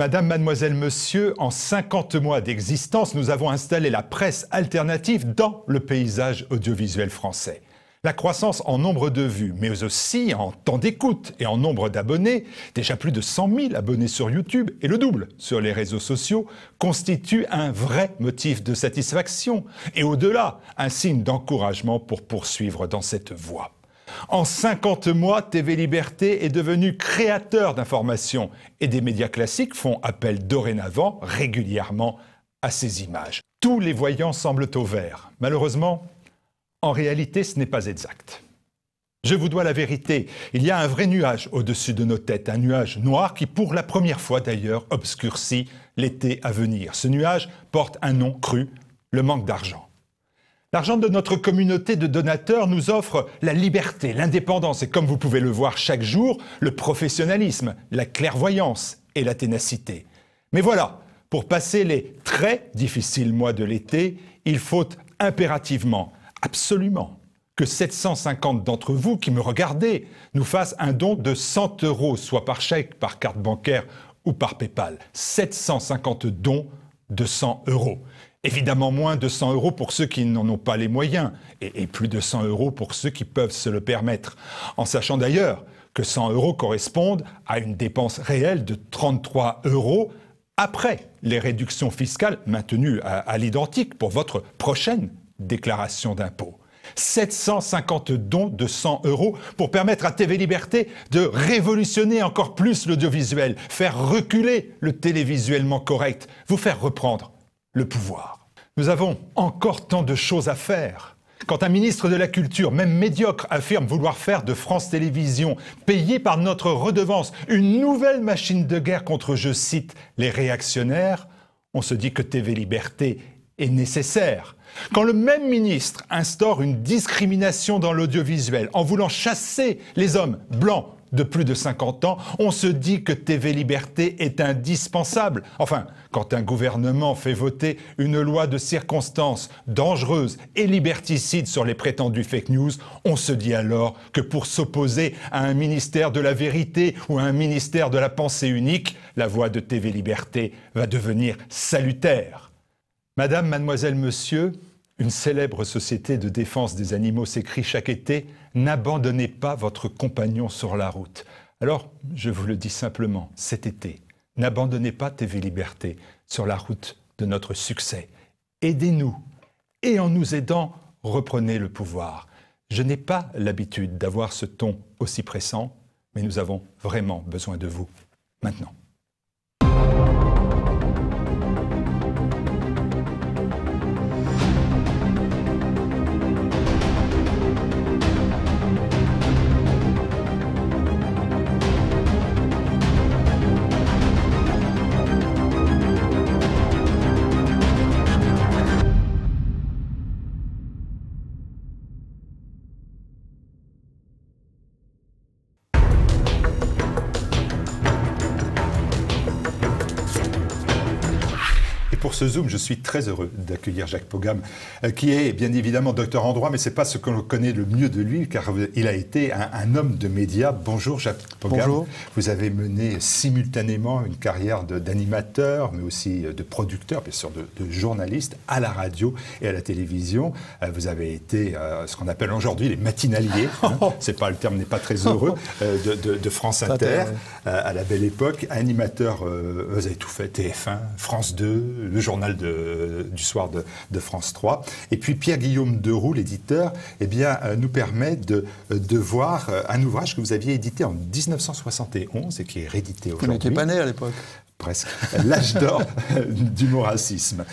Madame, mademoiselle, monsieur, en 50 mois d'existence, nous avons installé la presse alternative dans le paysage audiovisuel français. La croissance en nombre de vues, mais aussi en temps d'écoute et en nombre d'abonnés, déjà plus de 100 000 abonnés sur YouTube et le double sur les réseaux sociaux, constitue un vrai motif de satisfaction et au-delà, un signe d'encouragement pour poursuivre dans cette voie. En 50 mois, TV Liberté est devenu créateur d'informations et des médias classiques font appel dorénavant régulièrement à ces images. Tous les voyants semblent au vert. Malheureusement, en réalité, ce n'est pas exact. Je vous dois la vérité, il y a un vrai nuage au-dessus de nos têtes, un nuage noir qui, pour la première fois d'ailleurs, obscurcit l'été à venir. Ce nuage porte un nom cru, le manque d'argent. L'argent de notre communauté de donateurs nous offre la liberté, l'indépendance et comme vous pouvez le voir chaque jour, le professionnalisme, la clairvoyance et la ténacité. Mais voilà, pour passer les très difficiles mois de l'été, il faut impérativement, absolument, que 750 d'entre vous qui me regardez nous fassent un don de 100 €, soit par chèque, par carte bancaire ou par PayPal. 750 dons de 100 €. Évidemment moins de 100 € pour ceux qui n'en ont pas les moyens et plus de 100 € pour ceux qui peuvent se le permettre. En sachant d'ailleurs que 100 € correspondent à une dépense réelle de 33 € après les réductions fiscales maintenues à l'identique pour votre prochaine déclaration d'impôt. 750 dons de 100 € pour permettre à TV Liberté de révolutionner encore plus l'audiovisuel, faire reculer le télévisuellement correct, vous faire reprendre le pouvoir. Nous avons encore tant de choses à faire. Quand un ministre de la Culture, même médiocre, affirme vouloir faire de France Télévisions, payé par notre redevance, une nouvelle machine de guerre contre, je cite, les réactionnaires, on se dit que TV Liberté est nécessaire. Quand le même ministre instaure une discrimination dans l'audiovisuel en voulant chasser les hommes blancs de plus de 50 ans, on se dit que TV Liberté est indispensable. Enfin, quand un gouvernement fait voter une loi de circonstances dangereuse et liberticide sur les prétendues fake news, on se dit alors que pour s'opposer à un ministère de la vérité ou à un ministère de la pensée unique, la voix de TV Liberté va devenir salutaire. Madame, mademoiselle, monsieur, une célèbre société de défense des animaux s'écrit chaque été « N'abandonnez pas votre compagnon sur la route ». Alors, je vous le dis simplement, cet été, n'abandonnez pas TV Liberté sur la route de notre succès. Aidez-nous et en nous aidant, reprenez le pouvoir. Je n'ai pas l'habitude d'avoir ce ton aussi pressant, mais nous avons vraiment besoin de vous, maintenant. Pour ce Zoom, je suis très heureux d'accueillir Jacques Pogam, qui est bien évidemment docteur en droit, mais ce n'est pas ce que l'on connaît le mieux de lui, car il a été un homme de médias. Bonjour Jacques Pogam. Bonjour. Vous avez mené simultanément une carrière d'animateur, mais aussi de producteur, bien sûr de journaliste, à la radio et à la télévision. Vous avez été ce qu'on appelle aujourd'hui les matinaliers, c'est pas, le terme n'est pas très heureux, de France Inter, à la belle époque. Animateur, vous avez tout fait, TF1, France 2, le journal du soir de France 3. Et puis Pierre-Guillaume Deroux, l'éditeur, eh bien, nous permet de voir un ouvrage que vous aviez édité en 1971 et qui est réédité aujourd'hui. Vous n'étiez pas né à l'époque. Presque. L'âge d'or du maurassisme.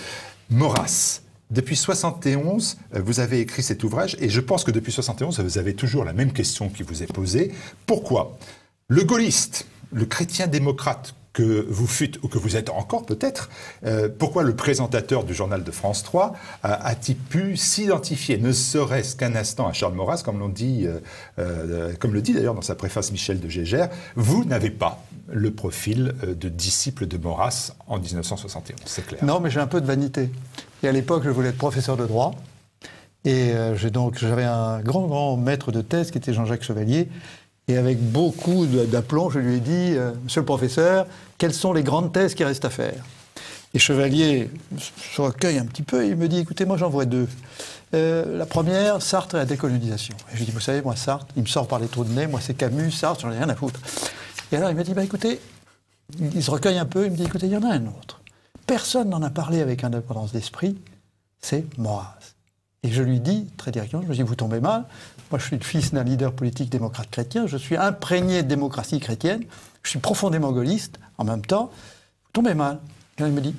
Maurras. Depuis 71, vous avez écrit cet ouvrage et je pense que depuis 71, vous avez toujours la même question qui vous est posée. Pourquoi le gaulliste, le chrétien démocrate que vous fûtes, ou que vous êtes encore peut-être, pourquoi le présentateur du journal de France 3 a-t-il pu s'identifier, ne serait-ce qu'un instant, à Charles Maurras, comme le dit d'ailleurs dans sa préface Michel de Gégère, vous n'avez pas le profil de disciple de Maurras en 1971, c'est clair. Non, mais j'ai un peu de vanité. Et à l'époque, je voulais être professeur de droit, et j'avais un grand maître de thèse qui était Jean-Jacques Chevalier, Et avec beaucoup d'aplomb, je lui ai dit « Monsieur le professeur, quelles sont les grandes thèses qui restent à faire ?» Et Chevalier se recueille un petit peu et il me dit « Écoutez, moi j'en vois deux. La première, Sartre et la décolonisation. » Et je lui dis « Vous savez, moi Sartre, il me sort par les trous de nez, moi c'est Camus, Sartre, j'en ai rien à foutre. » Et alors il me dit « Écoutez, il se recueille un peu, il me dit « Écoutez, il y en a un autre. Personne n'en a parlé avec indépendance d'esprit, c'est Maurras. » Et je lui dis très directement, je me dis « Vous tombez mal. Moi, je suis le fils d'un leader politique démocrate chrétien, je suis imprégné de démocratie chrétienne, je suis profondément gaulliste en même temps. Vous tombez mal. » Et là, il me dit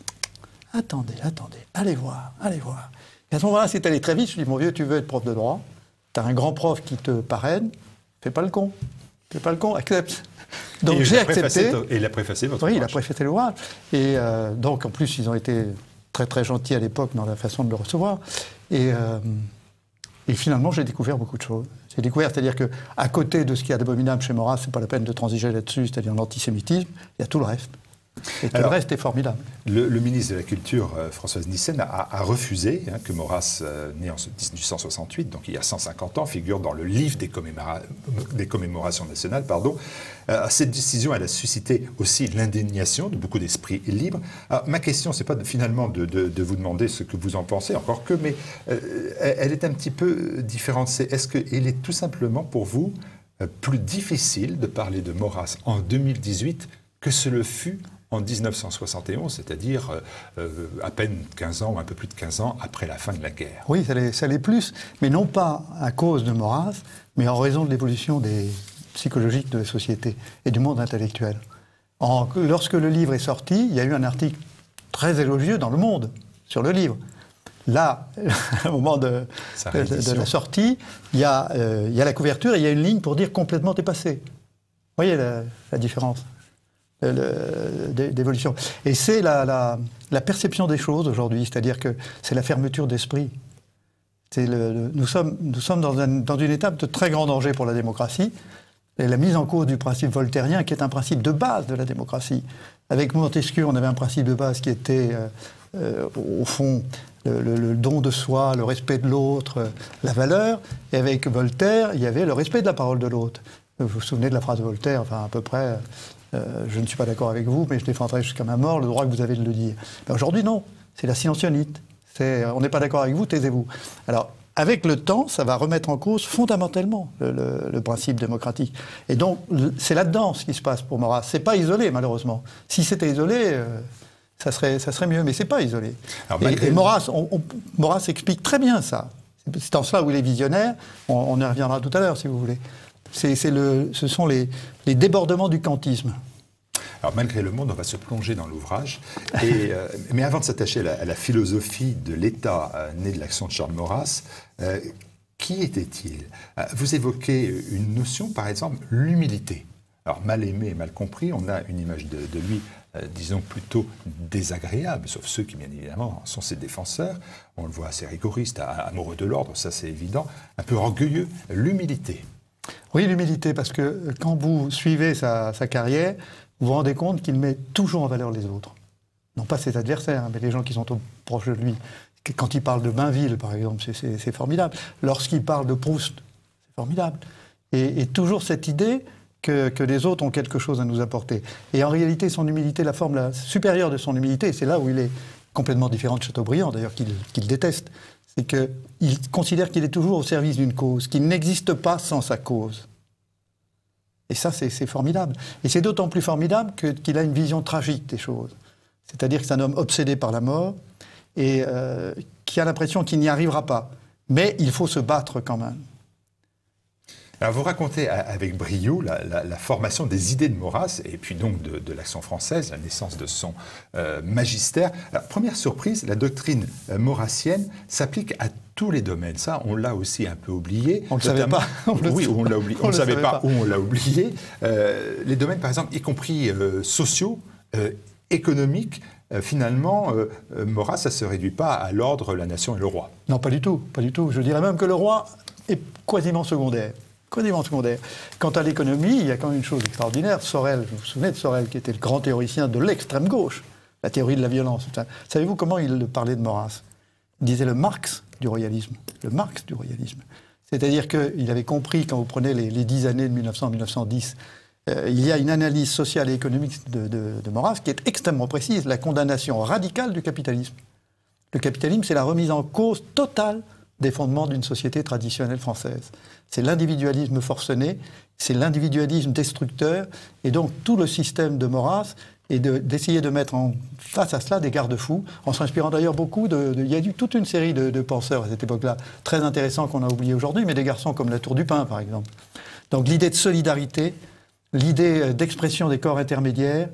« Attendez, allez voir. » Et à ce moment-là, c'est allé très vite. Je lui dis « Mon vieux, tu veux être prof de droit, tu as un grand prof qui te parraine, fais pas le con, accepte. » Donc j'ai accepté. Et il a préfacé votre ouvrage. Oui, il a préfacé l'ouvrage. Et donc, en plus, ils ont été très, très gentils à l'époque dans la façon de le recevoir. Et finalement, j'ai découvert beaucoup de choses. J'ai découvert, c'est-à-dire qu'à côté de ce qu'il y a d'abominable chez Maurras, c'est pas la peine de transiger là-dessus, c'est-à-dire l'antisémitisme, il y a tout le reste. Et tout le reste est formidable. Le ministre de la Culture, Françoise Nyssen, a refusé que Maurras, né en 1868, donc il y a 150 ans, figure dans le livre des commémorations nationales. Cette décision, elle a suscité aussi l'indignation de beaucoup d'esprits libres. Alors, ma question, ce n'est pas finalement de vous demander ce que vous en pensez, encore que, mais elle est un petit peu différente. Est-ce qu'il est tout simplement pour vous plus difficile de parler de Maurras en 2018 que ce le fut en 1971, c'est-à-dire à peine 15 ans ou un peu plus de 15 ans après la fin de la guerre. Oui, ça l'est plus, mais non pas à cause de Maurras, mais en raison de l'évolution psychologique de la société et du monde intellectuel. Lorsque le livre est sorti, il y a eu un article très élogieux dans Le Monde sur le livre. Là, au moment de la sortie, il y a la couverture et il y a une ligne pour dire complètement dépassé. Vous voyez la différence d'évolution. Et c'est la perception des choses aujourd'hui, c'est-à-dire que c'est la fermeture d'esprit. Nous sommes dans une étape de très grand danger pour la démocratie, et la mise en cause du principe voltairien, qui est un principe de base de la démocratie. Avec Montesquieu, on avait un principe de base qui était, au fond, le don de soi, le respect de l'autre, la valeur, et avec Voltaire, il y avait le respect de la parole de l'autre. Vous vous souvenez de la phrase de Voltaire, enfin à peu près... je ne suis pas d'accord avec vous, mais je défendrai jusqu'à ma mort le droit que vous avez de le dire. Ben aujourd'hui, non. C'est la silenciolite. On n'est pas d'accord avec vous, taisez-vous. Alors, avec le temps, ça va remettre en cause fondamentalement le principe démocratique. Et donc, c'est là-dedans ce qui se passe pour Maurras. C'est pas isolé, malheureusement. Si c'était isolé, ça serait mieux, mais c'est pas isolé. Alors, et Maurras explique très bien ça. C'est en cela où il est visionnaire. On y reviendra tout à l'heure, si vous voulez. Ce sont les débordements du kantisme. Alors, malgré le monde, on va se plonger dans l'ouvrage. Mais avant de s'attacher à la philosophie de l'État né de l'action de Charles Maurras, qui était-il? Vous évoquez une notion, par exemple, l'humilité. Alors, mal aimé et mal compris, on a une image de lui, disons, plutôt désagréable, sauf ceux qui, bien évidemment, sont ses défenseurs. On le voit assez rigoriste, amoureux de l'ordre, ça c'est évident, un peu orgueilleux. L'humilité. Oui, l'humilité, parce que quand vous suivez sa carrière, vous vous rendez compte qu'il met toujours en valeur les autres. Non pas ses adversaires, mais les gens qui sont proches de lui. Quand il parle de Bainville, par exemple, c'est formidable. Lorsqu'il parle de Proust, c'est formidable. Et toujours cette idée que les autres ont quelque chose à nous apporter. Et en réalité, son humilité, la forme la supérieure de son humilité, c'est là où il est complètement différent de Chateaubriand, d'ailleurs, qu'il déteste, c'est qu'il considère qu'il est toujours au service d'une cause, qu'il n'existe pas sans sa cause. Et ça, c'est formidable. Et c'est d'autant plus formidable qu'il a une vision tragique des choses. C'est-à-dire que c'est un homme obsédé par la mort et qui a l'impression qu'il n'y arrivera pas. Mais il faut se battre quand même. Alors vous racontez avec brio la formation des idées de Maurras et puis donc de l'Action française, la naissance de son magistère. Alors, première surprise, la doctrine maurassienne s'applique à tous les domaines. Ça, on l'a aussi un peu oublié. On ne le savait pas. Oui, on l'a oublié. On ne savait pas où on l'a oublié. Les domaines, par exemple, y compris sociaux, économiques, finalement, Maurras, ça ne se réduit pas à l'ordre, la nation et le roi. Non, pas du tout. Pas du tout. Je dirais même que le roi est quasiment secondaire. Quant à l'économie, il y a quand même une chose extraordinaire. Sorel, vous vous souvenez de Sorel, qui était le grand théoricien de l'extrême gauche, la théorie de la violence. Savez-vous comment il parlait de Maurras? Il disait le Marx du royalisme. Le Marx du royalisme. C'est-à-dire qu'il avait compris, quand vous prenez les 10 années de 1900 à 1910, il y a une analyse sociale et économique de Maurras qui est extrêmement précise, la condamnation radicale du capitalisme. Le capitalisme, c'est la remise en cause totale des fondements d'une société traditionnelle française. C'est l'individualisme forcené, c'est l'individualisme destructeur, et donc tout le système de Maurras est d'essayer de mettre face à cela des garde-fous, en s'inspirant d'ailleurs beaucoup il y a eu toute une série de penseurs à cette époque-là, très intéressants qu'on a oubliés aujourd'hui, mais des garçons comme La Tour du Pin, par exemple. Donc l'idée de solidarité, l'idée d'expression des corps intermédiaires,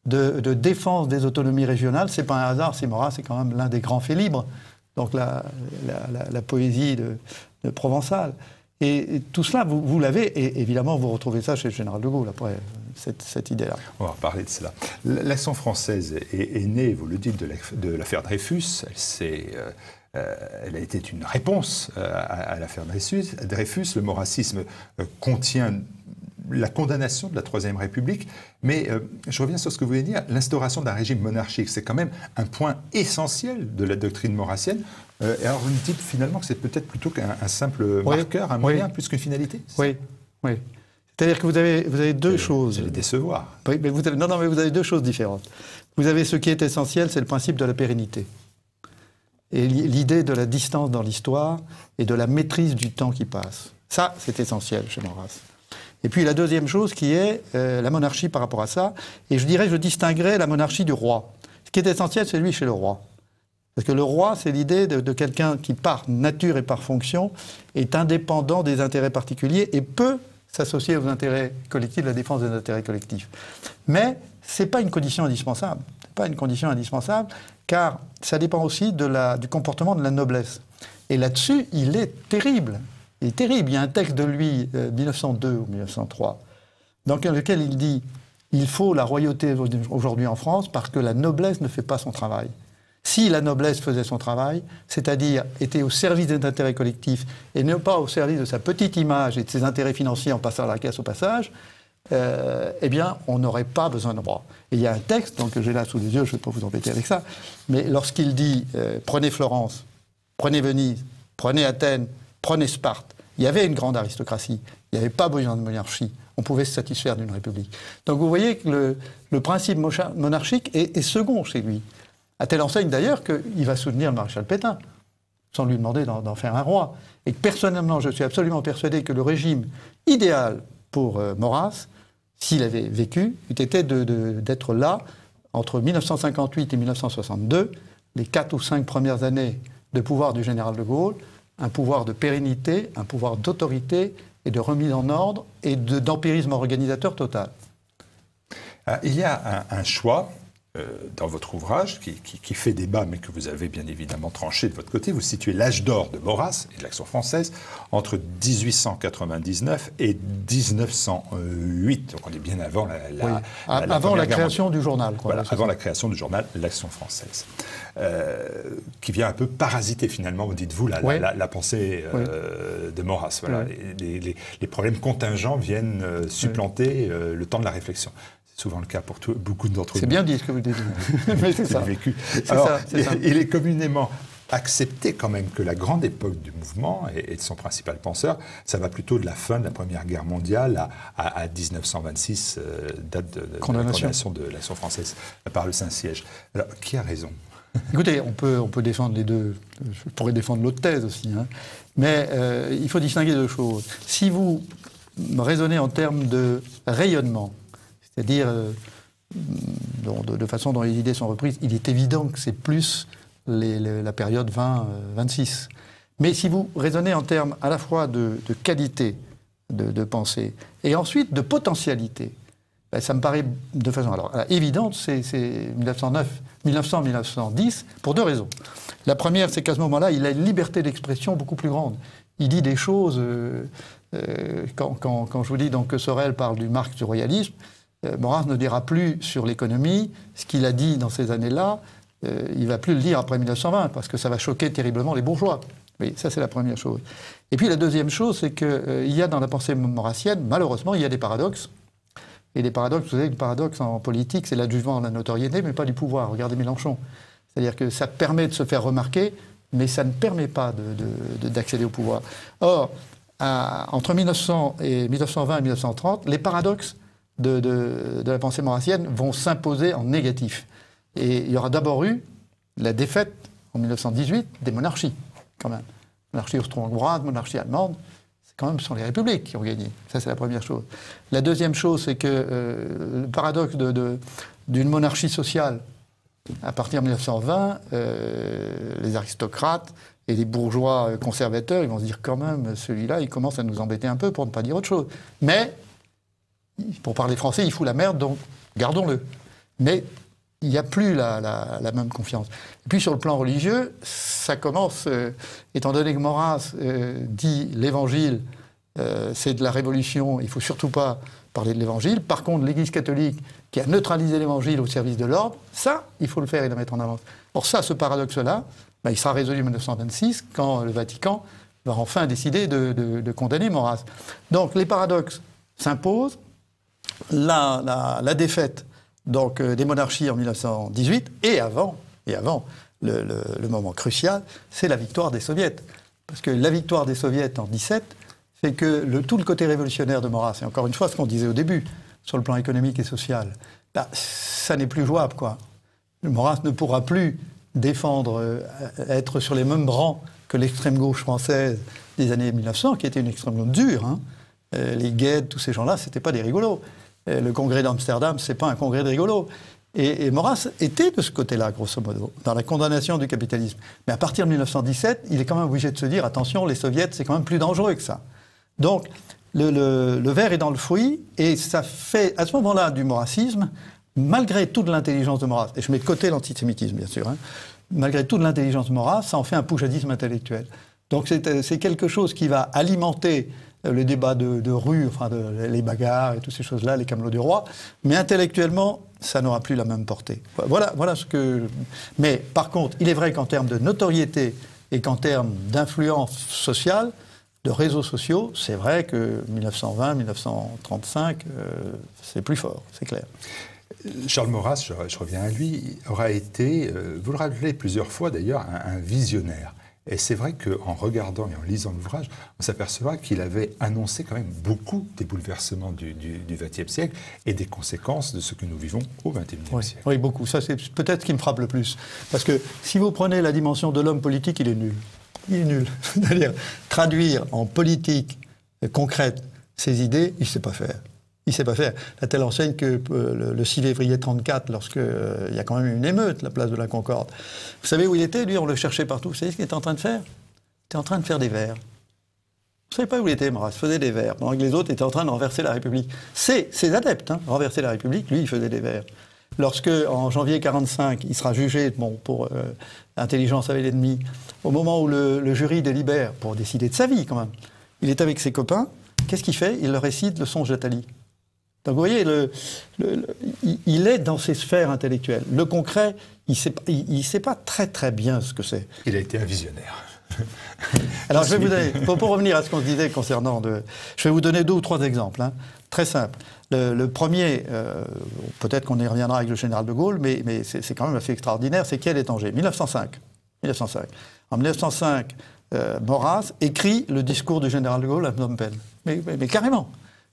de défense des autonomies régionales, c'est pas un hasard si Maurras est quand même l'un des grands faits libres, donc la poésie de Provençal. Et tout cela, vous l'avez, et évidemment, vous retrouvez ça chez le général de Gaulle, après, cette idée-là. On va reparler de cela. L'action française est née, vous le dites, de l'affaire Dreyfus. Elle a été une réponse à l'affaire Dreyfus. Le maurassisme contient la condamnation de la Troisième République, mais je reviens sur ce que vous voulez dire, l'instauration d'un régime monarchique, c'est quand même un point essentiel de la doctrine maurassienne. Et alors vous me dites finalement que c'est peut-être plutôt qu'un simple marqueur, un moyen, plus qu'une finalité. Oui, oui. C'est-à-dire que vous avez deux choses. Vous allez décevoir. Oui, mais vous avez deux choses différentes. Vous avez ce qui est essentiel, c'est le principe de la pérennité. Et l'idée de la distance dans l'histoire et de la maîtrise du temps qui passe. Ça, c'est essentiel chez Maurras. Et puis la deuxième chose qui est la monarchie par rapport à ça. Et je distinguerais la monarchie du roi. Ce qui est essentiel, c'est lui chez le roi. Parce que le roi, c'est l'idée de quelqu'un qui, par nature et par fonction, est indépendant des intérêts particuliers et peut s'associer aux intérêts collectifs, la défense des intérêts collectifs. Mais ce n'est pas une condition indispensable. Ce n'est pas une condition indispensable, car ça dépend aussi du comportement de la noblesse. Et là-dessus, il est terrible. Il est terrible. Il y a un texte de lui, 1902 ou 1903, dans lequel il dit « Il faut la royauté aujourd'hui en France parce que la noblesse ne fait pas son travail ». Si la noblesse faisait son travail, c'est-à-dire était au service des intérêts collectifs et non pas au service de sa petite image et de ses intérêts financiers en passant la caisse au passage, eh bien, on n'aurait pas besoin de roi. Et il y a un texte donc, que j'ai là sous les yeux, je ne vais pas vous embêter avec ça, mais lorsqu'il dit prenez Florence, prenez Venise, prenez Athènes, prenez Sparte, il y avait une grande aristocratie, il n'y avait pas besoin de monarchie, on pouvait se satisfaire d'une république. Donc vous voyez que le principe monarchique est second chez lui. À telle enseigne d'ailleurs qu'il va soutenir le maréchal Pétain, sans lui demander d'en faire un roi. Et personnellement, je suis absolument persuadé que le régime idéal pour Maurras, s'il avait vécu, eût été d'être là, entre 1958 et 1962, les 4 ou 5 premières années de pouvoir du général de Gaulle, un pouvoir de pérennité, un pouvoir d'autorité et de remise en ordre et d'empirisme organisateur total. Il y a un choix dans votre ouvrage, qui fait débat, mais que vous avez bien évidemment tranché de votre côté. Vous situez l'âge d'or de Maurras et de l'Action française entre 1899 et 1908. Donc on est bien avant avant la création du journal. Quoi, voilà, avant la création du journal L'Action française. Qui vient un peu parasiter finalement, vous dites-vous, la pensée de Maurras. Voilà. Les problèmes contingents viennent supplanter le temps de la réflexion. C'est souvent le cas pour beaucoup d'entre nous. C'est bien dit ce que vous dites. Mais c'est ça. Vécu. Alors, il est communément accepté quand même que la grande époque du mouvement et de son principal penseur, ça va plutôt de la fin de la Première Guerre mondiale à 1926, date de la condamnation de l'Action française par le Saint-Siège. Alors, qui a raison ? Écoutez, on peut défendre les deux. Je pourrais défendre l'autre thèse aussi. Hein. Mais il faut distinguer deux choses. Si vous raisonnez en termes de rayonnement, c'est-à-dire de façon dont les idées sont reprises, il est évident que c'est plus la période 20-26. Mais si vous raisonnez en termes à la fois de qualité de pensée et ensuite de potentialité, ben ça me paraît de façon évidente, c'est 1900-1910, pour deux raisons. La première, c'est qu'à ce moment-là, il a une liberté d'expression beaucoup plus grande. Il dit des choses, quand je vous dis donc que Sorel parle du Marx du royalisme, Maurras ne dira plus sur l'économie ce qu'il a dit dans ces années-là, il ne va plus le dire après 1920, parce que ça va choquer terriblement les bourgeois. Oui, ça c'est la première chose. Et puis la deuxième chose, c'est qu'il y a dans la pensée maurassienne, malheureusement, il y a des paradoxes. Et les paradoxes, vous savez, le paradoxe en politique, c'est l'adjuvant de la notoriété, mais pas du pouvoir. Regardez Mélenchon. C'est-à-dire que ça permet de se faire remarquer, mais ça ne permet pas d'accéder au pouvoir. Or, entre 1920 et 1930, les paradoxes de la pensée maurassienne vont s'imposer en négatif. Et il y aura d'abord eu la défaite, en 1918, des monarchies, quand même. Monarchie austro-hongroise, monarchie allemande, c'est quand même ce sont les républiques qui ont gagné. Ça, c'est la première chose. La deuxième chose, c'est que le paradoxe d'une monarchie sociale, à partir de 1920, les aristocrates et les bourgeois conservateurs, ils vont se dire quand même, celui-là, il commence à nous embêter un peu, pour ne pas dire autre chose. Mais, pour parler français, il fout la merde, donc gardons-le. Mais il n'y a plus la même confiance. Et puis sur le plan religieux, ça commence, étant donné que Maurras dit l'Évangile, c'est de la révolution, il ne faut surtout pas parler de l'Évangile. Par contre, l'Église catholique, qui a neutralisé l'Évangile au service de l'ordre, ça, il faut le faire et le mettre en avant. Or ça, ce paradoxe-là, ben, il sera résolu en 1926, quand le Vatican va enfin décider de condamner Maurras. Donc les paradoxes s'imposent. La défaite donc, des monarchies en 1918, et avant le moment crucial, c'est la victoire des soviets. Parce que la victoire des soviets en 1917 fait que tout le côté révolutionnaire de Maurras, et encore une fois ce qu'on disait au début, sur le plan économique et social, bah, ça n'est plus jouable, quoi. Maurras ne pourra plus défendre, être sur les mêmes rangs que l'extrême gauche française des années 1900, qui était une extrême gauche dure. Hein. Les Guedes, tous ces gens-là, c'était pas des rigolos. Le congrès d'Amsterdam, c'est pas un congrès de rigolos. Et Maurras était de ce côté-là, grosso modo, dans la condamnation du capitalisme. Mais à partir de 1917, il est quand même obligé de se dire, attention, les soviets, c'est quand même plus dangereux que ça. Donc, le verre est dans le fruit, et ça fait, à ce moment-là, du maurassisme, malgré toute l'intelligence de Maurras, et je mets de côté l'antisémitisme, bien sûr, hein, malgré toute l'intelligence de Maurras, ça en fait un poujadisme intellectuel. Donc c'est quelque chose qui va alimenter le débat de rue, enfin les bagarres et toutes ces choses-là, les camelots du roi, mais intellectuellement, ça n'aura plus la même portée. Voilà ce que... Mais par contre, il est vrai qu'en termes de notoriété et qu'en termes d'influence sociale, de réseaux sociaux, c'est vrai que 1920, 1935, c'est plus fort, c'est clair. Charles Maurras, je reviens à lui, aura été, vous le rappelez plusieurs fois d'ailleurs, un visionnaire. Et c'est vrai qu'en regardant et en lisant l'ouvrage, on s'apercevra qu'il avait annoncé quand même beaucoup des bouleversements du XXe siècle et des conséquences de ce que nous vivons au XXIe siècle. Oui, beaucoup. Ça, c'est peut-être ce qui me frappe le plus. Parce que si vous prenez la dimension de l'homme politique, il est nul. Il est nul. C'est-à-dire, traduire en politique concrète ses idées, il ne sait pas faire. Il ne sait pas faire. À telle enseigne que le 6 février 1934, lorsqu'il y a quand même une émeute, la place de la Concorde, vous savez où il était? Lui, on le cherchait partout. Vous savez ce qu'il était en train de faire? Il était en train de faire des vers. Vous ne savez pas où il était, Maurras? Il faisait des vers. Pendant que les autres étaient en train de renverser la République. C'est ses adeptes, hein, renverser la République. Lui, il faisait des vers. Lorsque, en janvier 1945, il sera jugé pour intelligence avec l'ennemi, au moment où le jury délibère, pour décider de sa vie quand même, il est avec ses copains, qu'est-ce qu'il fait? Il leur récite le songe d'Athalie. Donc vous voyez, il est dans ses sphères intellectuelles. Le concret, il ne sait pas très très bien ce que c'est. Il a été un visionnaire. Alors je vais vous donner, pour revenir à ce qu'on se disait concernant... je vais vous donner 2 ou 3 exemples, hein, très simples. Le premier, peut-être qu'on y reviendra avec le général de Gaulle, mais c'est quand même assez extraordinaire, c'est quel est Tanger 1905. En 1905, Maurras écrit le discours du général de Gaulle à Phnom Penh. Mais carrément.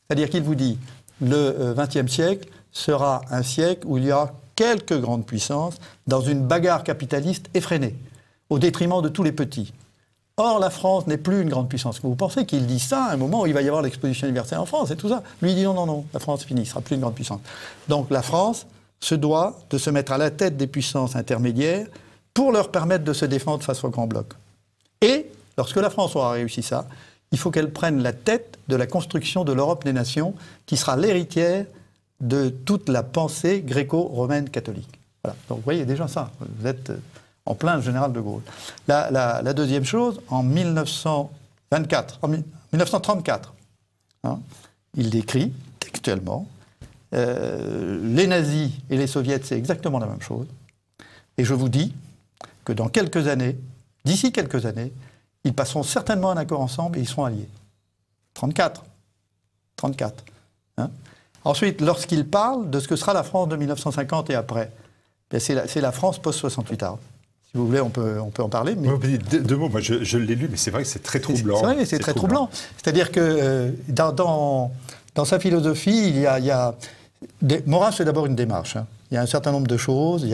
C'est-à-dire qu'il vous dit... Le XXe siècle sera un siècle où il y aura quelques grandes puissances dans une bagarre capitaliste effrénée, au détriment de tous les petits. Or, la France n'est plus une grande puissance. Vous pensez qu'il dit ça à un moment où il va y avoir l'exposition universelle en France et tout ça? Lui, il dit non, la France finit, ne sera plus une grande puissance. Donc la France se doit de se mettre à la tête des puissances intermédiaires pour leur permettre de se défendre face au grand bloc. Et, lorsque la France aura réussi ça, il faut qu'elle prenne la tête de la construction de l'Europe des nations, qui sera l'héritière de toute la pensée gréco-romaine catholique. Voilà. Donc vous voyez déjà ça, vous êtes en plein le général de Gaulle. La deuxième chose, en 1934, hein, il décrit textuellement, les nazis et les soviets, c'est exactement la même chose. Et je vous dis que dans quelques années, d'ici quelques années, ils passeront certainement un accord ensemble et ils seront alliés. 34. Hein. Ensuite, lorsqu'il parle de ce que sera la France de 1950 et après, c'est la France post-68 ans. Si vous voulez, on peut en parler. Mais... Deux mots, moi je l'ai lu, mais c'est vrai que c'est très troublant. C'est vrai, mais c'est très troublant. C'est-à-dire que dans sa philosophie, il y a Maurras, c'est d'abord une démarche. Hein. Il y a un certain nombre de choses,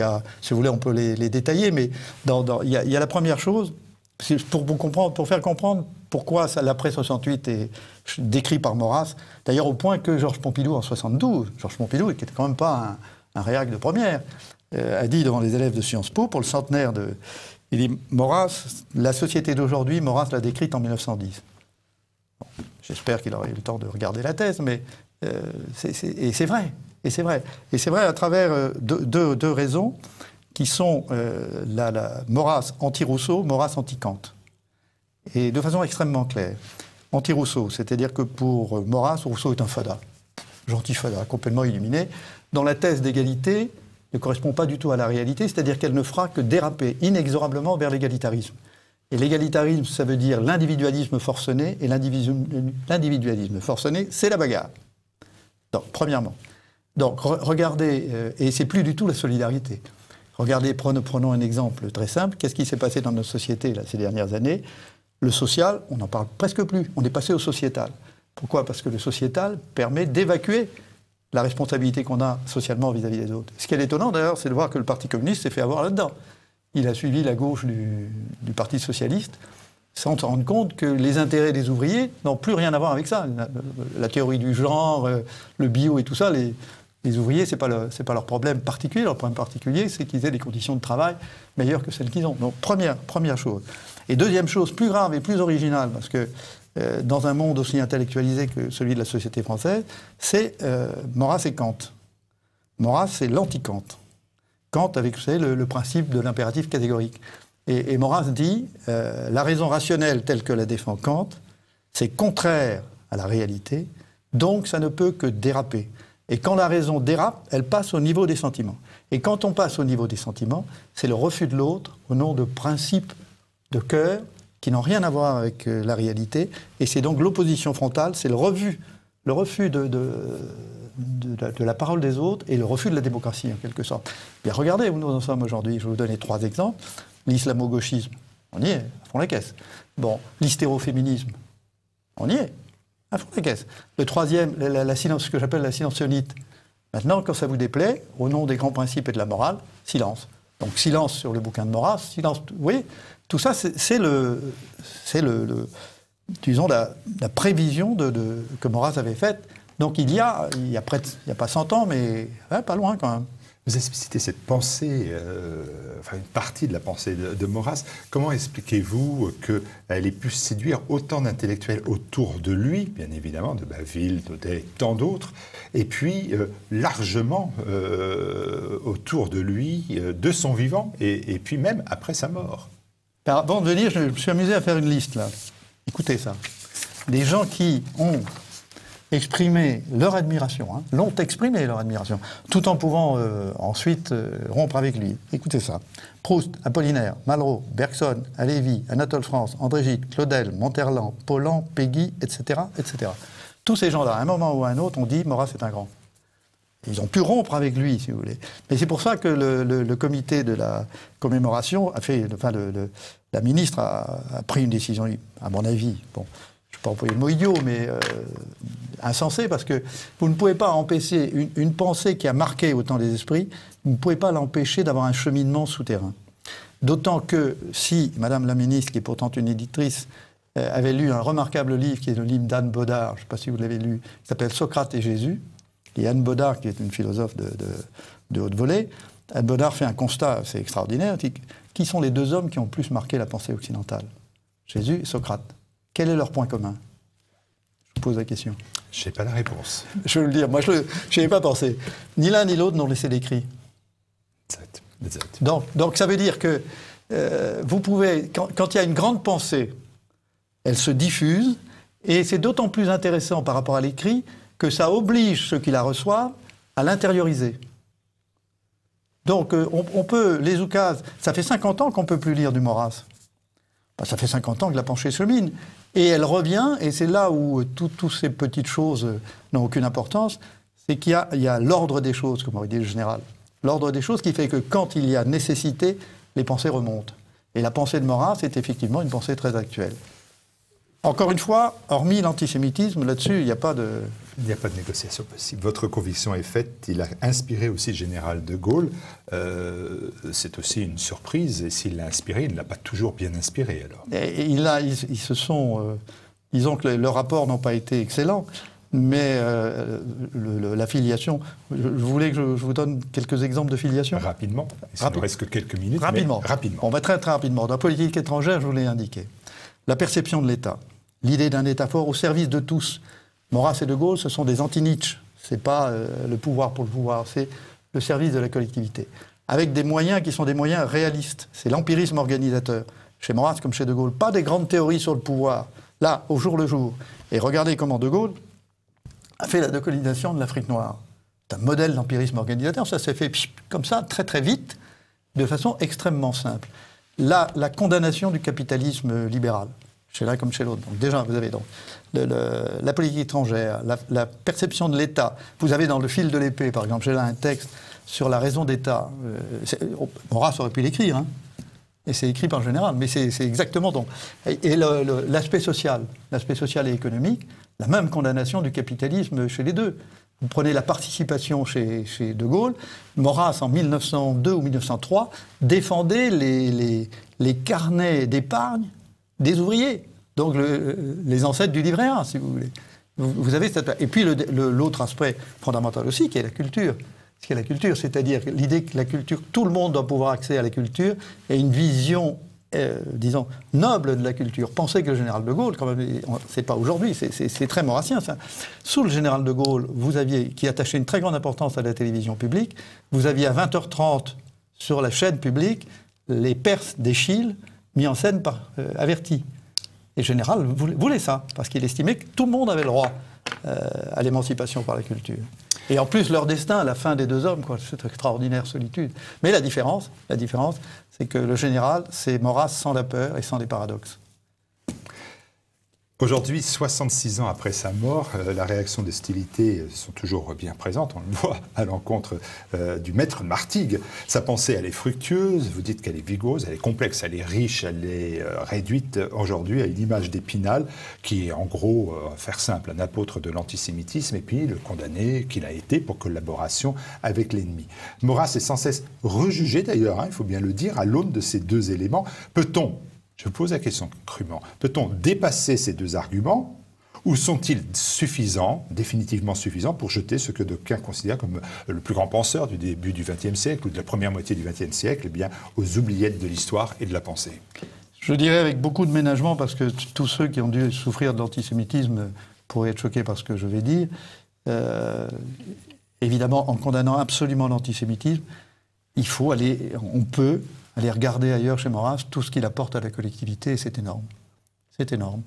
si vous voulez, on peut les détailler, mais il y a la première chose, pour faire comprendre pourquoi l'après 68 est décrit par Maurras, d'ailleurs au point que Georges Pompidou, en 72, Georges Pompidou, qui n'était quand même pas un réac de première, a dit devant les élèves de Sciences Po, pour le centenaire il dit, Maurras, la société d'aujourd'hui, Maurras l'a décrite en 1910. Bon, j'espère qu'il aura eu le temps de regarder la thèse, mais c'est vrai. Et c'est vrai. Et c'est vrai à travers deux raisons qui sont la Maurras anti-Rousseau, Maurras anti-Kant. Et de façon extrêmement claire. Anti-Rousseau, c'est-à-dire que pour Maurras, Rousseau est un fada, gentil fada, complètement illuminé, dont la thèse d'égalité ne correspond pas du tout à la réalité, c'est-à-dire qu'elle ne fera que déraper inexorablement vers l'égalitarisme. Et l'égalitarisme, ça veut dire l'individualisme forcené, et l'individualisme forcené, c'est la bagarre. Donc, premièrement. Donc, regardez, et c'est plus du tout la solidarité. Regardez, prenons un exemple très simple. Qu'est-ce qui s'est passé dans notre société là, ces dernières années? Le social, on n'en parle presque plus. On est passé au sociétal. Pourquoi? Parce que le sociétal permet d'évacuer la responsabilité qu'on a socialement vis-à-vis des autres. Ce qui est étonnant d'ailleurs, c'est de voir que le Parti communiste s'est fait avoir là-dedans. Il a suivi la gauche du Parti socialiste sans se rendre compte que les intérêts des ouvriers n'ont plus rien à voir avec ça. La théorie du genre, le bio et tout ça, les ouvriers, c'est pas leur problème particulier. Leur problème particulier, c'est qu'ils aient des conditions de travail meilleures que celles qu'ils ont. Donc, première chose. Et deuxième chose, plus grave et plus originale, parce que dans un monde aussi intellectualisé que celui de la société française, c'est Maurras et Kant. Maurras, c'est l'anti-Kant. Kant avec, vous savez, le principe de l'impératif catégorique. Et Maurras dit, la raison rationnelle telle que la défend Kant, c'est contraire à la réalité, donc ça ne peut que déraper. Et quand la raison dérape, elle passe au niveau des sentiments. Et quand on passe au niveau des sentiments, c'est le refus de l'autre au nom de principes de cœur qui n'ont rien à voir avec la réalité. Et c'est donc l'opposition frontale, c'est le refus de la parole des autres et le refus de la démocratie, en quelque sorte. Bien, regardez où nous en sommes aujourd'hui. Je vais vous donner 3 exemples. L'islamo-gauchisme, on y est, à fond la caisse. Bon, l'hystéro-féminisme, on y est, à fond la caisse. Le troisième, ce que j'appelle la silencionnite. Maintenant, quand ça vous déplaît, au nom des grands principes et de la morale, silence. Donc silence sur le bouquin de Maurras, silence... Vous voyez, tout ça, c'est disons, la prévision que Maurras avait faite. Donc il y a pas 100 ans, mais ouais, pas loin quand même. Vous avez cité cette pensée, une partie de la pensée de Maurras. Comment expliquez-vous qu'elle ait pu séduire autant d'intellectuels autour de lui, bien évidemment, de Baville, Daudet, tant d'autres, et puis largement autour de lui, de son vivant, et puis même après sa mort? Alors, avant de venir, je me suis amusé à faire une liste, là. Écoutez ça. Des gens qui ont exprimé leur admiration, hein, l'ont exprimé leur admiration, tout en pouvant ensuite rompre avec lui. Écoutez ça. Proust, Apollinaire, Malraux, Bergson, Halévy, Anatole France, André Gide, Claudel, Monterland, Paulan, Péguy, etc., etc. Tous ces gens-là, à un moment ou à un autre, ont dit « Maurras est un grand ». Ils ont pu rompre avec lui, si vous voulez. Mais c'est pour ça que le comité de la commémoration a fait... Enfin, la ministre a pris une décision, à mon avis, bon, je ne vais pas employer le mot idiot, mais insensé, parce que vous ne pouvez pas empêcher une pensée qui a marqué autant les esprits, vous ne pouvez pas l'empêcher d'avoir un cheminement souterrain. D'autant que si Madame la ministre, qui est pourtant une éditrice, avait lu un remarquable livre, qui est le livre d'Anne Bodard, je ne sais pas si vous l'avez lu, qui s'appelle « Socrate et Jésus », et Anne Bodard, qui est une philosophe de haute volée, Anne Bodard fait un constat, c'est extraordinaire, qui sont les 2 hommes qui ont le plus marqué la pensée occidentale? Jésus et Socrate. Quel est leur point commun? Je vous pose la question. Je n'ai pas la réponse. Je veux le dire, moi je n'y ai pas pensé. Ni l'un ni l'autre n'ont laissé d'écrit. Donc ça veut dire que vous pouvez, quand il y a une grande pensée, elle se diffuse, et c'est d'autant plus intéressant par rapport à l'écrit que ça oblige ceux qui la reçoivent à l'intérioriser. Donc on peut, les oukases, ça fait 50 ans qu'on ne peut plus lire du Maurras. Ben, ça fait 50 ans que la pensée chemine. Et elle revient, et c'est là où toutes ces petites choses n'ont aucune importance, c'est qu'il y a l'ordre des choses, comme aurait dit le général. L'ordre des choses qui fait que quand il y a nécessité, les pensées remontent. Et la pensée de Maurras est effectivement une pensée très actuelle. Encore une fois, hormis l'antisémitisme, là-dessus, il n'y a pas de... Il n'y a pas de négociation possible. Votre conviction est faite. Il a inspiré aussi le général de Gaulle. C'est aussi une surprise. Et s'il l'a inspiré, il ne l'a pas toujours bien inspiré, alors. Disons que le rapport n'a pas été excellent, mais la filiation... Je voulais que je vous donne quelques exemples de filiation. Rapidement. Il ne reste que quelques minutes. Rapidement. On va très, très rapidement. Dans la politique étrangère, je vous l'ai indiqué. La perception de l'État. L'idée d'un État fort au service de tous. Maurras et de Gaulle, ce sont des anti-Nietzsche. Ce n'est pas le pouvoir pour le pouvoir, c'est le service de la collectivité. Avec des moyens qui sont des moyens réalistes. C'est l'empirisme organisateur. Chez Maurras comme chez de Gaulle, pas des grandes théories sur le pouvoir. Là, au jour le jour. Et regardez comment de Gaulle a fait la décolonisation de l'Afrique noire. C'est un modèle d'empirisme organisateur. Ça s'est fait comme ça, très très vite, de façon extrêmement simple. Là, la condamnation du capitalisme libéral. Chez l'un comme chez l'autre. Donc déjà, vous avez donc la politique étrangère, la perception de l'État. Vous avez dans le fil de l'épée, par exemple, j'ai là un texte sur la raison d'État. Maurras aurait pu l'écrire, hein, et c'est écrit par le général, mais c'est exactement donc. Et l'aspect social et économique, la même condamnation du capitalisme chez les deux. Vous prenez la participation chez de Gaulle, Maurras en 1902 ou 1903 défendait les carnets d'épargne des ouvriers, donc les ancêtres du livret A, si vous voulez. Vous avez cette... Et puis l'autre aspect fondamental aussi, qui est la culture. C'est-à-dire l'idée que la culture, tout le monde doit pouvoir accéder à la culture, et une vision, disons, noble de la culture. Pensez que le général de Gaulle, quand même, c'est pas aujourd'hui, c'est très maurassien, ça. Sous le général de Gaulle, qui attachait une très grande importance à la télévision publique, vous aviez à 20h30 sur la chaîne publique les Perses d'Eschyle, mis en scène par Averti. Et le général voulait ça, parce qu'il estimait que tout le monde avait le droit à l'émancipation par la culture. Et en plus, leur destin, à la fin des deux hommes, quoi, cette extraordinaire solitude. Mais la différence, c'est que le général, c'est Maurras sans la peur et sans les paradoxes. Aujourd'hui, 66 ans après sa mort, la réaction d'hostilité sont toujours bien présentes. On le voit à l'encontre du maître Martigues. Sa pensée, elle est fructueuse, vous dites qu'elle est vigoureuse, elle est complexe, elle est riche, elle est réduite aujourd'hui à une image d'Épinal qui est en gros, faire simple, un apôtre de l'antisémitisme et puis le condamné qu'il a été pour collaboration avec l'ennemi. Maurras est sans cesse rejugé d'ailleurs, hein, il faut bien le dire, à l'aune de ces deux éléments. Peut-on, je vous pose la question crûment, peut-on dépasser ces deux arguments ou sont-ils suffisants, définitivement suffisants, pour jeter ce que d'aucuns considèrent comme le plus grand penseur du début du XXe siècle ou de la première moitié du XXe siècle, eh bien, aux oubliettes de l'histoire et de la pensée? Je dirais avec beaucoup de ménagement, parce que tous ceux qui ont dû souffrir de l'antisémitisme pourraient être choqués par ce que je vais dire. Évidemment, en condamnant absolument l'antisémitisme, on peut aller regarder ailleurs chez Maurras tout ce qu'il apporte à la collectivité, et c'est énorme. C'est énorme.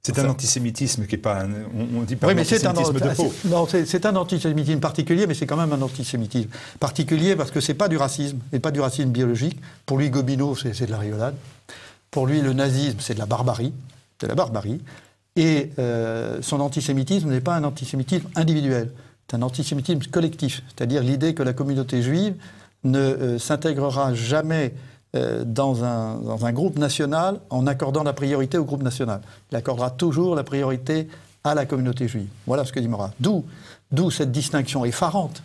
C'est un antisémitisme qui n'est pas on dit pas un antisémitisme de peau. Non, c'est un antisémitisme particulier, mais c'est quand même un antisémitisme particulier parce que c'est pas du racisme, et pas du racisme biologique. Pour lui, Gobineau, c'est de la rigolade. Pour lui, le nazisme, c'est de la barbarie. Et son antisémitisme n'est pas un antisémitisme individuel. C'est un antisémitisme collectif. C'est-à-dire l'idée que la communauté juive ne s'intégrera jamais dans un groupe national en accordant la priorité au groupe national. Il accordera toujours la priorité à la communauté juive. Voilà ce que dit Maurras. D'où cette distinction effarante.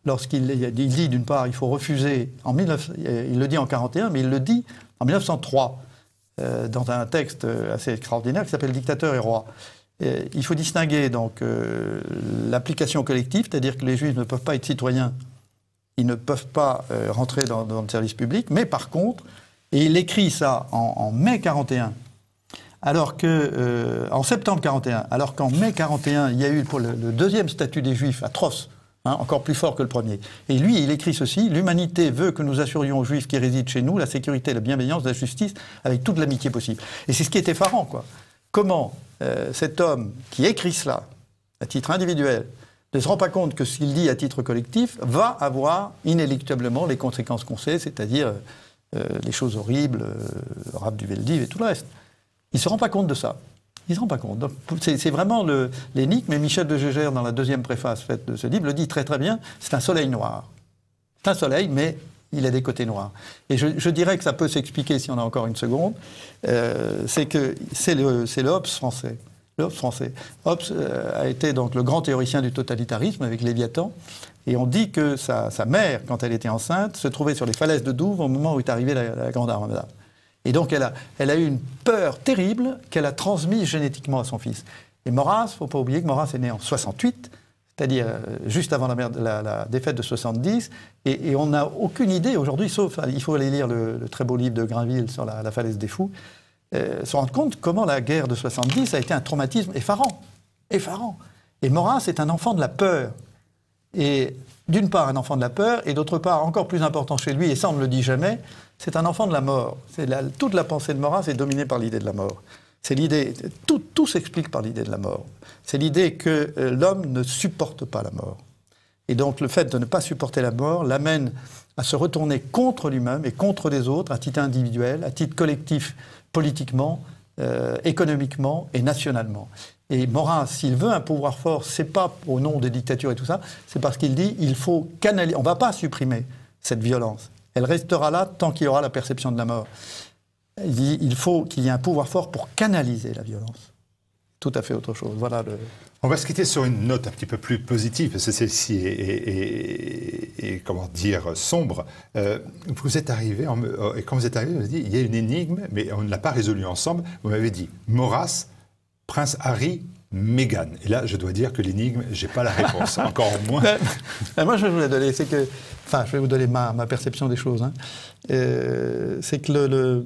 Lorsqu'il dit, d'une part, il faut refuser, il le dit en 1941, mais il le dit en 1903, dans un texte assez extraordinaire qui s'appelle « Dictateur et roi ». Il faut distinguer donc l'application collective, c'est-à-dire que les juifs ne peuvent pas être citoyens, ils ne peuvent pas rentrer dans le service public, mais par contre, et il écrit ça en mai 41, alors que, en septembre 41, alors qu'en mai 41, il y a eu pour le deuxième statut des Juifs atroce, hein, encore plus fort que le premier. Et lui, il écrit ceci: l'humanité veut que nous assurions aux Juifs qui résident chez nous la sécurité, la bienveillance, la justice, avec toute l'amitié possible. Et c'est ce qui est effarant, quoi. Comment cet homme qui écrit cela, à titre individuel, ne se rend pas compte que ce qu'il dit à titre collectif va avoir inéluctablement les conséquences qu'on sait, c'est-à-dire les choses horribles, Rabe du Veldiv et tout le reste. Il ne se rend pas compte de ça. Il ne se rend pas compte. C'est vraiment l'énigme, mais Michel de Gégère, dans la deuxième préface faite de ce livre, le dit très très bien, c'est un soleil noir. C'est un soleil, mais il a des côtés noirs. Et je dirais que ça peut s'expliquer, si on a encore une seconde, c'est que c'est le Hobbes français. Le Hobbes français. Hobbes a été donc le grand théoricien du totalitarisme avec Léviathan, et on dit que sa mère, quand elle était enceinte, se trouvait sur les falaises de Douvres au moment où est arrivée la Grande Armada. Et donc elle a eu une peur terrible qu'elle a transmise génétiquement à son fils. Et Maurras, il ne faut pas oublier que Maurras est né en 68, c'est-à-dire juste avant la défaite de 70, et on n'a aucune idée aujourd'hui, sauf il faut aller lire le très beau livre de Grainville sur la falaise des fous, se rendre compte comment la guerre de 70 a été un traumatisme effarant. Effarant. Et Maurras est un enfant de la peur. Et d'une part, un enfant de la peur, et d'autre part, encore plus important chez lui, et ça on ne le dit jamais, c'est un enfant de la mort. Toute la pensée de Maurras est dominée par l'idée de la mort. C'est l'idée, tout s'explique par l'idée de la mort. C'est l'idée que l'homme ne supporte pas la mort. Et donc le fait de ne pas supporter la mort l'amène à se retourner contre lui-même et contre les autres, à titre individuel, à titre collectif, politiquement, économiquement et nationalement. Et Maurras, s'il veut un pouvoir fort, c'est pas au nom des dictatures et tout ça, c'est parce qu'il dit il faut canaliser. On ne va pas supprimer cette violence. Elle restera là tant qu'il y aura la perception de la mort. Il dit il faut qu'il y ait un pouvoir fort pour canaliser la violence. Tout à fait autre chose. Voilà le... On va se quitter sur une note un petit peu plus positive, parce que celle-ci est comment dire, sombre. Vous êtes arrivé, et quand vous êtes arrivé, vous avez dit il y a une énigme, mais on ne l'a pas résolue ensemble. Vous m'avez dit Maurras, Prince Harry, Meghan. Et là, je dois dire que l'énigme, je n'ai pas la réponse, encore moins. Moi, je vais vous la donner. C'est que, enfin, je vais vous donner ma perception des choses. Hein. C'est que le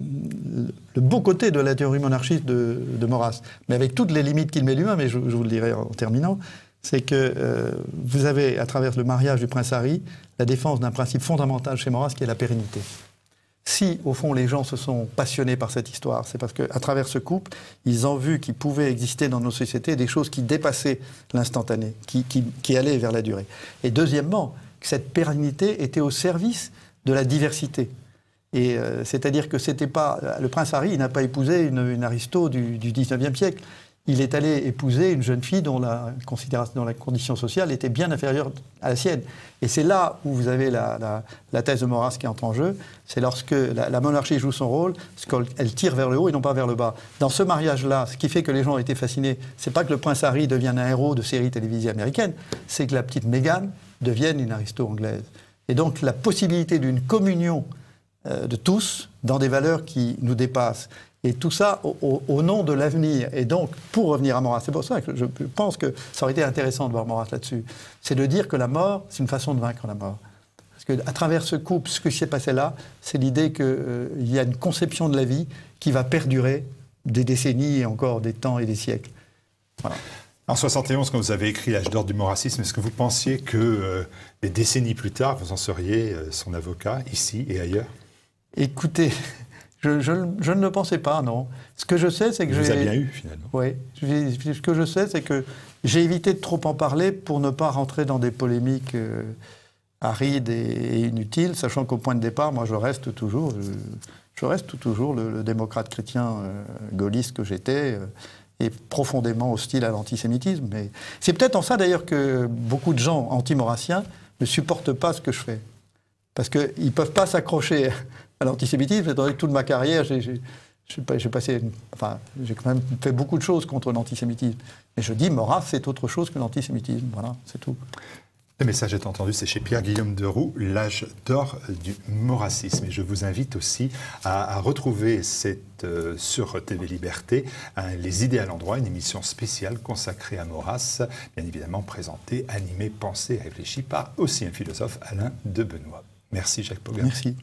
beau côté de la théorie monarchiste de Maurras, mais avec toutes les limites qu'il met lui-même, et je vous le dirai en terminant, c'est que vous avez, à travers le mariage du prince Harry, la défense d'un principe fondamental chez Maurras qui est la pérennité. Si, au fond, les gens se sont passionnés par cette histoire, c'est parce qu'à travers ce couple, ils ont vu qu'il pouvait exister dans nos sociétés des choses qui dépassaient l'instantané, qui allaient vers la durée. Et deuxièmement, que cette pérennité était au service de la diversité. Et c'est-à-dire que c'était pas... Le prince Harry, il n'a pas épousé une aristo du 19e siècle. Il est allé épouser une jeune fille dont la condition sociale était bien inférieure à la sienne. Et c'est là où vous avez la thèse de Maurras qui entre en jeu. C'est lorsque la monarchie joue son rôle, elle tire vers le haut et non pas vers le bas. Dans ce mariage-là, ce qui fait que les gens ont été fascinés, c'est pas que le prince Harry devienne un héros de série télévisée américaine, c'est que la petite Meghan devienne une aristo anglaise. Et donc la possibilité d'une communion de tous dans des valeurs qui nous dépassent. Et tout ça au nom de l'avenir. Et donc, pour revenir à Maurras, c'est pour ça que je pense que ça aurait été intéressant de voir Maurras là-dessus, c'est de dire que la mort, c'est une façon de vaincre la mort. Parce qu'à travers ce couple, ce qui s'est passé là, c'est l'idée qu'il y a une conception de la vie qui va perdurer des décennies et encore des temps et des siècles. Voilà. En 71, quand vous avez écrit L'âge d'or du maurassisme, est-ce que vous pensiez que des décennies plus tard, vous en seriez son avocat, ici et ailleurs? Écoutez... Je ne le pensais pas, non. Ce que je sais, c'est que vous avez bien eu, finalement. Oui. Ce que je sais, c'est que j'ai évité de trop en parler pour ne pas rentrer dans des polémiques arides et inutiles, sachant qu'au point de départ, moi, je reste toujours le démocrate chrétien gaulliste que j'étais et profondément hostile à l'antisémitisme. Mais c'est peut-être en ça, d'ailleurs, que beaucoup de gens anti-maurassiens ne supportent pas ce que je fais. Parce qu'ils ne peuvent pas s'accrocher à l'antisémitisme, étant donné que toute ma carrière, j'ai quand même fait beaucoup de choses contre l'antisémitisme. Mais je dis, Maurras, c'est autre chose que l'antisémitisme. Voilà, c'est tout. Le message est entendu, c'est chez Pierre-Guillaume Deroux, L'âge d'or du maurassisme. Et je vous invite aussi à retrouver sur TV Liberté, Les idées à l'endroit, une émission spéciale consacrée à Maurras, bien évidemment présentée, animée, pensée, réfléchie par aussi un philosophe, Alain de Benoît. Merci Jacques Pogin. Merci.